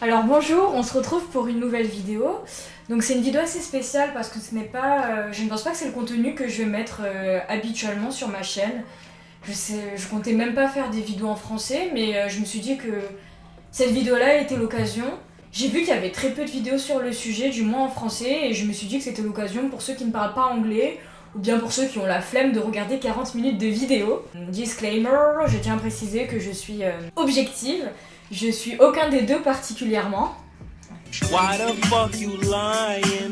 Alors bonjour, on se retrouve pour une nouvelle vidéo. Donc c'est une vidéo assez spéciale parce que ce n'est pas, je ne pense pas que c'est le contenu que je vais mettre habituellement sur ma chaîne. Je comptais même pas faire des vidéos en français, mais je me suis dit que cette vidéo-là était l'occasion. J'ai vu qu'il y avait très peu de vidéos sur le sujet, du moins en français, et je me suis dit que c'était l'occasion pour ceux qui ne parlent pas anglais, ou bien pour ceux qui ont la flemme de regarder 40 minutes de vidéo. Disclaimer, je tiens à préciser que je suis objective. Je suis aucun des deux particulièrement. Why the fuck you lying?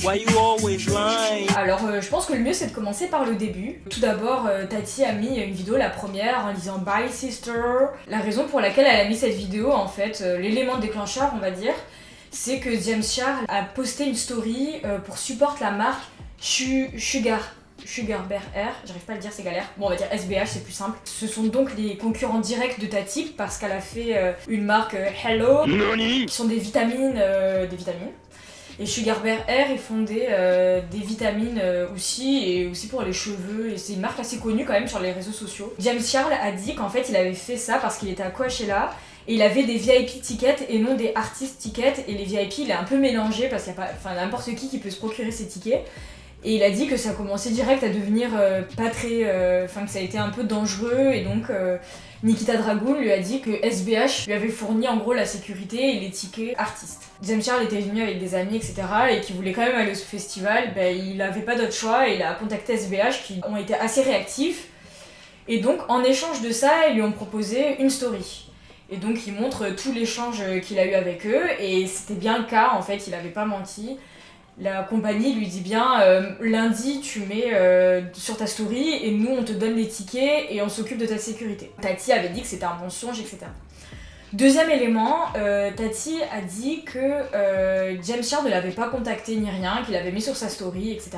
Why you always lying? Alors je pense que le mieux c'est de commencer par le début. Tout d'abord, Tati a mis une vidéo, la première, en disant Bye sister. La raison pour laquelle elle a mis cette vidéo, en fait, l'élément déclencheur on va dire, c'est que James Charles a posté une story pour support la marque Sugar Bear Air, j'arrive pas à le dire, c'est galère. Bon, on va dire SBH, c'est plus simple. Ce sont donc les concurrents directs de Tati parce qu'elle a fait une marque Hello, qui sont des vitamines. Et Sugar Bear Air, ils font des vitamines aussi, et aussi pour les cheveux, et c'est une marque assez connue quand même sur les réseaux sociaux. James Charles a dit qu'en fait il avait fait ça parce qu'il était à Coachella, et il avait des VIP tickets et non des artist tickets, et les VIP il est un peu mélangé parce qu'il y a pas, enfin n'importe qui peut se procurer ces tickets. Et il a dit que ça commençait direct à devenir pas très... Enfin que ça a été un peu dangereux, et donc Nikita Dragun lui a dit que SBH lui avait fourni en gros la sécurité et les tickets artistes. James Charles était venu avec des amis etc. et qui voulait quand même aller au festival, il n'avait pas d'autre choix et il a contacté SBH qui ont été assez réactifs. Et donc en échange de ça, ils lui ont proposé une story. Et donc il montre tout l'échange qu'il a eu avec eux, et c'était bien le cas en fait, il avait pas menti. La compagnie lui dit bien lundi tu mets sur ta story et nous on te donne les tickets et on s'occupe de ta sécurité. Tati avait dit que c'était un mensonge, etc. Deuxième élément, Tati a dit que James Charles ne l'avait pas contacté ni rien, qu'il avait mis sur sa story, etc.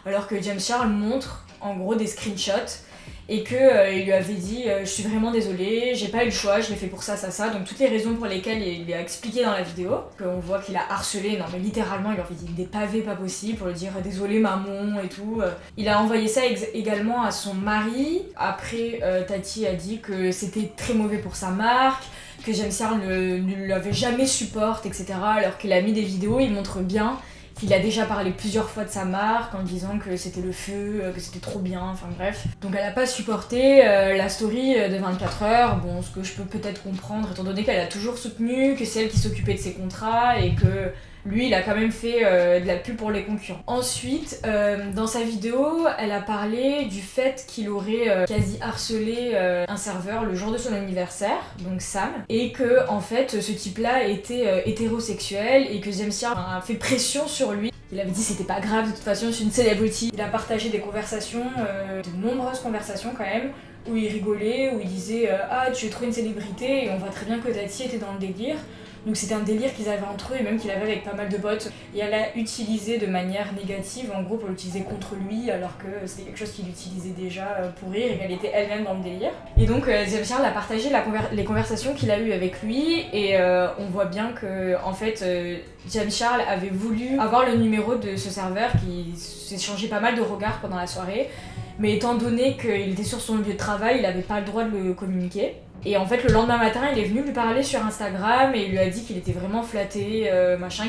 Alors que James Charles montre en gros des screenshots et qu'il lui avait dit je suis vraiment désolée, j'ai pas eu le choix, je l'ai fait pour ça, donc toutes les raisons pour lesquelles il a expliqué dans la vidéo, qu'on voit qu'il a harcelé, non mais littéralement il lui avait dit des pavés pas possibles pour lui dire désolé maman et tout. Il a envoyé ça également à son mari. Après Tati a dit que c'était très mauvais pour sa marque, que James Charles ne l'avait jamais supporté, etc. Alors qu'il a mis des vidéos, il montre bien qu'il a déjà parlé plusieurs fois de sa marque en disant que c'était le feu, que c'était trop bien, enfin bref. Donc elle a pas supporté la story de 24 heures, bon ce que je peux peut-être comprendre étant donné qu'elle a toujours soutenu que c'est elle qui s'occupait de ses contrats et que lui il a quand même fait de la pub pour les concurrents. Ensuite, dans sa vidéo, elle a parlé du fait qu'il aurait quasi harcelé un serveur le jour de son anniversaire, donc Sam, et que en fait ce type-là était hétérosexuel et que James Charles a fait pression sur lui. Il avait dit c'était pas grave, de toute façon je suis une celebrity. Il a partagé des conversations, de nombreuses conversations quand même, où il rigolait, où il disait ah tu es trop une célébrité, et on voit très bien que Tati était dans le délire. Donc c'était un délire qu'ils avaient entre eux et même qu'il avait avec pas mal de potes. Et elle l'a utilisé de manière négative, en gros pour l'utiliser contre lui, alors que c'était quelque chose qu'il utilisait déjà pour rire et qu'elle était elle-même dans le délire. Et donc James Charles a partagé les conversations qu'il a eues avec lui, et on voit bien que en fait James Charles avait voulu avoir le numéro de ce serveur qui s'échangeait pas mal de regards pendant la soirée, mais étant donné qu'il était sur son lieu de travail, il avait pas le droit de le communiquer. Et en fait le lendemain matin il est venu lui parler sur Instagram et il lui a dit qu'il était vraiment flatté,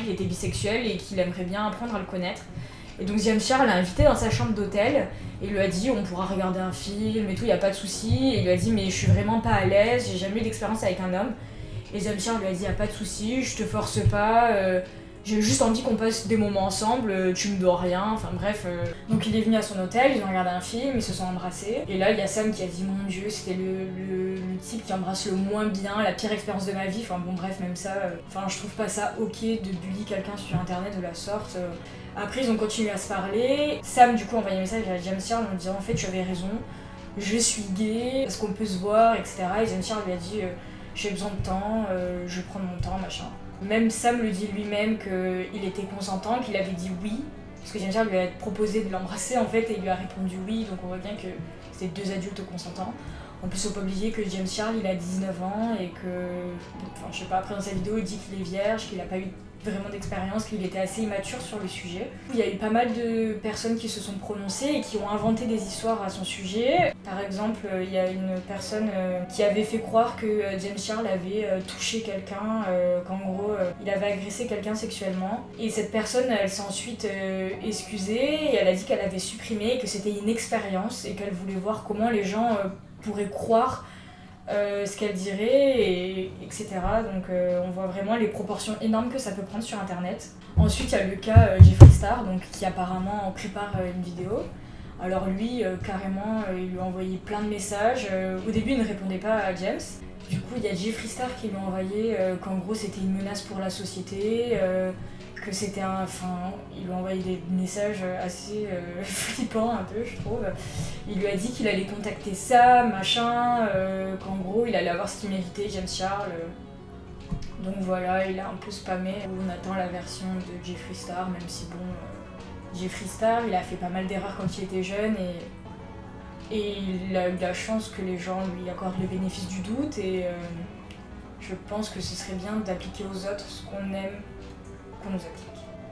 qu'il était bisexuel et qu'il aimerait bien apprendre à le connaître. Et donc James Charles l'a invité dans sa chambre d'hôtel et il lui a dit on pourra regarder un film et tout, y a pas de souci. Et il lui a dit mais je suis vraiment pas à l'aise, j'ai jamais eu d'expérience avec un homme. Et James Charles lui a dit y a pas de souci, je te force pas, j'ai juste envie qu'on passe des moments ensemble, tu me dois rien, enfin bref. Donc il est venu à son hôtel, ils ont regardé un film, ils se sont embrassés. Et là il y a Sam qui a dit mon dieu, c'était le type qui embrasse le moins bien, la pire expérience de ma vie, enfin bon bref même ça, je trouve pas ça ok de bully quelqu'un sur internet de la sorte. Après ils ont continué à se parler, Sam du coup a envoyé un message à James Charles en disant en fait tu avais raison, je suis gay, est-ce qu'on peut se voir, etc. Et James Charles lui a dit j'ai besoin de temps, je vais prendre mon temps, machin. Même Sam le dit lui-même qu'il était consentant, qu'il avait dit oui, parce que James Charles lui a proposé de l'embrasser en fait et il lui a répondu oui, donc on voit bien que c'était deux adultes consentants. En plus, faut pas oublier que James Charles, il a 19 ans et que, enfin, je sais pas, après dans sa vidéo, il dit qu'il est vierge, qu'il a pas eu vraiment d'expérience, qu'il était assez immature sur le sujet. Il y a eu pas mal de personnes qui se sont prononcées et qui ont inventé des histoires à son sujet. Par exemple, il y a une personne qui avait fait croire que James Charles avait touché quelqu'un, qu'en gros, il avait agressé quelqu'un sexuellement. Et cette personne, elle s'est ensuite excusée et elle a dit qu'elle avait supprimé, que c'était une expérience et qu'elle voulait voir comment les gens pourraient croire ce qu'elle dirait, etc. Donc on voit vraiment les proportions énormes que ça peut prendre sur internet. Ensuite il y a le cas Jeffree Star, donc, qui apparemment prépare une vidéo. Alors lui, carrément, il lui a envoyé plein de messages. Au début il ne répondait pas à James. Du coup il y a Jeffree Star qui lui a envoyé qu'en gros c'était une menace pour la société, que c'était il lui a envoyé des messages assez flippants un peu, je trouve. Il lui a dit qu'il allait contacter ça, machin, qu'en gros il allait avoir ce qu'il méritait, James Charles. Donc voilà, il a un peu spammé. On attend la version de Jeffree Star, même si bon, Jeffree Star, il a fait pas mal d'erreurs quand il était jeune et il a eu la chance que les gens lui accordent le bénéfice du doute et je pense que ce serait bien d'appliquer aux autres ce qu'on aime qu'on nous applique.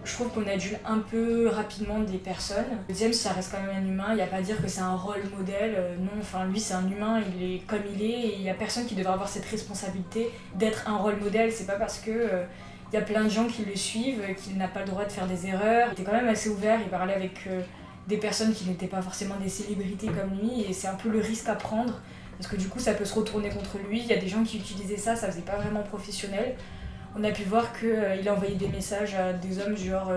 Je trouve qu'on adule un peu rapidement des personnes. James, ça reste quand même un humain, il n'y a pas à dire que c'est un rôle modèle, non, enfin lui c'est un humain, il est comme il est, et il n'y a personne qui devrait avoir cette responsabilité d'être un rôle modèle, c'est pas parce que il y a plein de gens qui le suivent qu'il n'a pas le droit de faire des erreurs. Il était quand même assez ouvert, il parlait avec des personnes qui n'étaient pas forcément des célébrités comme lui, et c'est un peu le risque à prendre, parce que du coup ça peut se retourner contre lui, il y a des gens qui utilisaient ça, ça faisait pas vraiment professionnel. On a pu voir qu'il a envoyé des messages à des hommes genre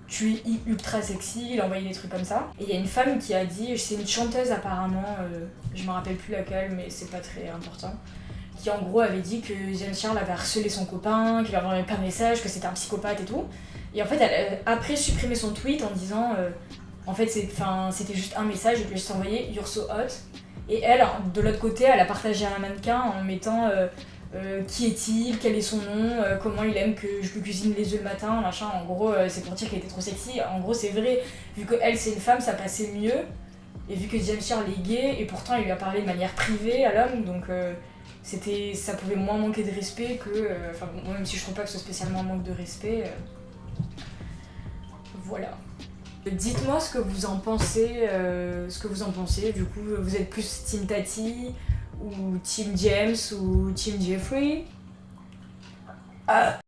tu es ultra sexy, il a envoyé des trucs comme ça. Et il y a une femme qui a dit, c'est une chanteuse apparemment, je me rappelle plus laquelle mais c'est pas très important, qui en gros avait dit que James Charles avait harcelé son copain, qu'il avait envoyé plein de messages, que c'était un psychopathe et tout. Et en fait elle a après supprimé son tweet en disant en fait c'était juste un message, je lui ai juste envoyé You're so hot. Et elle, de l'autre côté, elle a partagé un mannequin en mettant qui est-il, quel est son nom, comment il aime que je lui cuisine les œufs le matin, machin. En gros, c'est pour dire qu'elle était trop sexy. En gros, c'est vrai, vu qu'elle c'est une femme, ça passait mieux. Et vu que James Charles est gay, et pourtant il lui a parlé de manière privée à l'homme, donc ça pouvait moins manquer de respect que. Enfin, bon, même si je trouve pas que ce soit spécialement un manque de respect. Voilà. Dites-moi ce que vous en pensez, Du coup, vous êtes plus Team Tati ou Team James ou Team Jeffree?